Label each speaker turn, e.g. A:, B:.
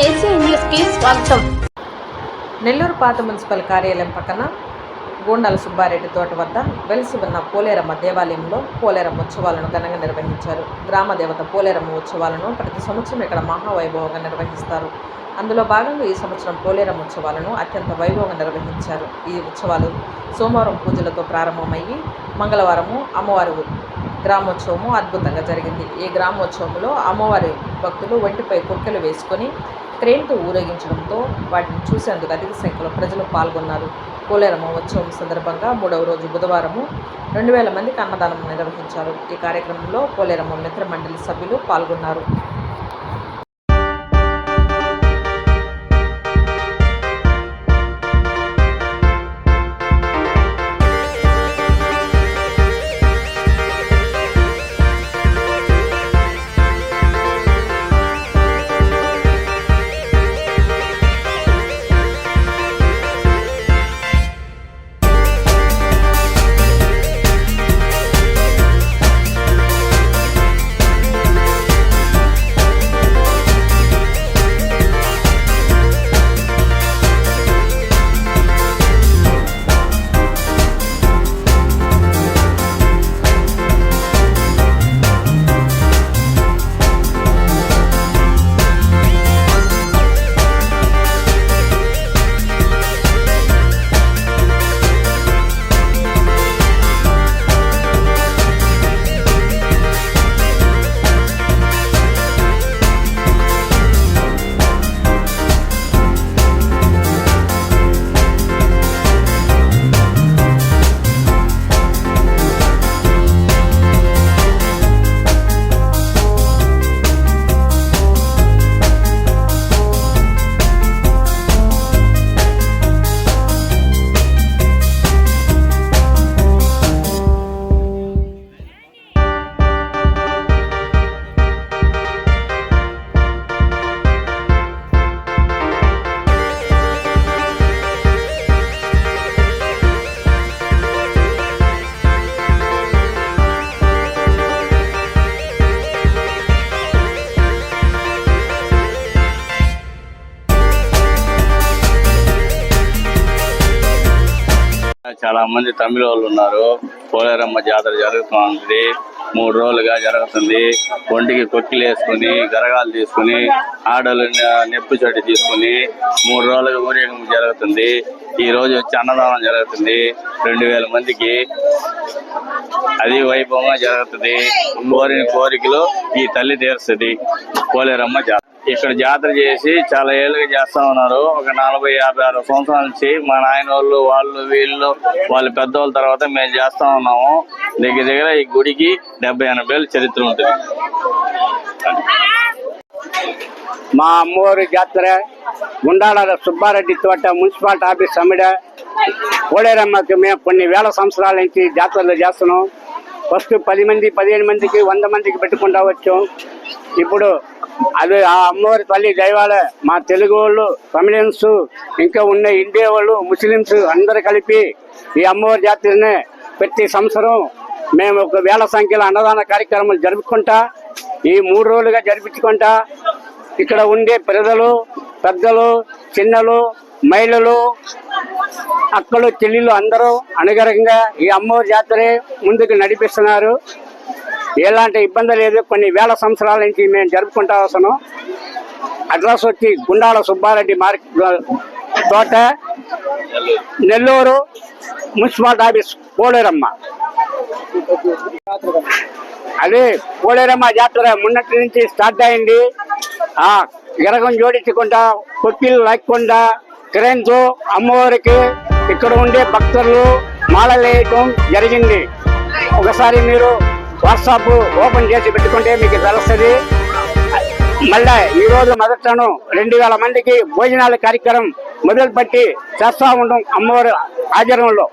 A: AC news కి స్వాగతం.
B: నెల్లూరు పాత మున్సిపల్ కార్యాలయం పక్కన గూండాల సుబ్బారెడ్డి తోట వద్ద వెలిసి ఉన్న పోలేరమ్మ దేవాలయంలో పోలేరమ్మ ఉత్సవాలను ఘనంగా నిర్వహించారు. గ్రామ దేవత పోలేరమ్మ ఉత్సవాలను ప్రతి సంవత్సరం ఇక్కడ మహావైభవంగా నిర్వహిస్తారు. అందులో భాగంగా ఈ సంవత్సరం పోలేరమ్మ ఉత్సవాలను అత్యంత వైభవంగా నిర్వహించారు. ఈ ఉత్సవాలు సోమవారం పూజలతో ప్రారంభమయ్యి మంగళవారము అమ్మవారి గ్రామోత్సవము అద్భుతంగా జరిగింది. ఈ గ్రామోత్సవంలో అమ్మవారి భక్తులు ఒంటిపై కుక్కెలు వేసుకొని ట్రైన్తో ఊరేగించడంతో వాటిని చూసేందుకు అధిక సంఖ్యలో ప్రజలు పాల్గొన్నారు. పోలేరమ్మ ఉత్సవం సందర్భంగా 3వ రోజు బుధవారము 2000 మందికి అన్నదానం నిర్వహించారు. ఈ కార్యక్రమంలో పోలేరమ్మ మిత్ర మండలి సభ్యులు పాల్గొన్నారు.
C: చాలా మంది తమిళ వాళ్ళు ఉన్నారు. పోలేరమ్మ జాతర జరుగుతుంది. 3 రోజులుగా జరుగుతుంది. ఒంటికి కొక్కిలు వేసుకుని గరగాలు తీసుకుని ఆడలు నెప్పు చెట్టు తీసుకుని 3 రోజులుగా ఊరేగింపు జరుగుతుంది. ఈ రోజు వచ్చి అన్నదానం జరుగుతుంది 2000 మందికి. అది వైభవంగా జరుగుతుంది. కోరిన కోరికలు ఈ తల్లి తీరుస్తుంది. పోలేరమ్మ జాతర ఇక్కడ జాతర చేసి చాలా ఏళ్ళుగా చేస్తా ఉన్నారు. ఒక 40-50 సంవత్సరాల నుంచి మా నాయన వాళ్ళు వీళ్ళు వాళ్ళ పెద్దవాళ్ళ తర్వాత మేము చేస్తా ఉన్నాము. దగ్గర ఈ గుడికి 70-80 ఏళ్ళ చరిత్ర ఉంటుంది.
D: మా అమ్మవారి జాతర గుండాల సుబ్బారెడ్డి తోట మున్సిపాలిటీ ఆఫీస్ సమిడ పోలేరమ్మకి మేము కొన్ని వేల సంవత్సరాల నుంచి జాతరలు చేస్తున్నాం. ఫస్ట్ 10 మంది 15 మందికి 100 మందికి పెట్టుకుంటా వచ్చాం. ఇప్పుడు అది ఆ అమ్మవారి తల్లి దైవాలే. మా తెలుగు వాళ్ళు, తమిళన్స్, ఇంకా ఉన్న ఇండియా వాళ్ళు, ముస్లిమ్స్ అందరు కలిపి ఈ అమ్మవారి జాతరని ప్రతి సంవత్సరం మేము ఒక వేల సంఖ్యలో అన్నదాన కార్యక్రమాలు జరుపుకుంటా ఈ 3 రోజులుగా జరిపించుకుంటా ఇక్కడ ఉండే ప్రజలు, పెద్దలు, చిన్నలు, మహిళలు, అక్కలు, చెల్లెళ్ళు అందరూ అనుగరంగా ఈ అమ్మవారి జాతరే ముందుకు నడిపిస్తున్నారు. ఎలాంటి ఇబ్బంది లేదు. కొన్ని వేల సంవత్సరాల నుంచి మేము జరుపుకుంటా వస్తున్నాం. అడ్రస్ వచ్చి గుండాల సుబ్బారెడ్డి తోట, నెల్లూరు, మున్సిపాలిటీ ఆఫీస్, పోలేరమ్మ. అదే పోలేరమ్మ జాతర మొన్నటి నుంచి స్టార్ట్ అయింది. ఆ గిరగం జోడించకుండా, కొక్కిలు లేకుండా క్రేన్తో అమ్మవారికి ఇక్కడ ఉండే భక్తులు మాలలు వేయటం జరిగింది. ఒకసారి మీరు వాట్సాప్ ఓపెన్ చేసి పెట్టుకుంటే మీకు తెలుస్తుంది. మళ్ళా ఈ రోజు మొదటను 2000 మందికి భోజనాల కార్యక్రమం మొదలుపెట్టి చేస్తా ఉండడం అమ్మవారి ఆధ్వర్యంలో.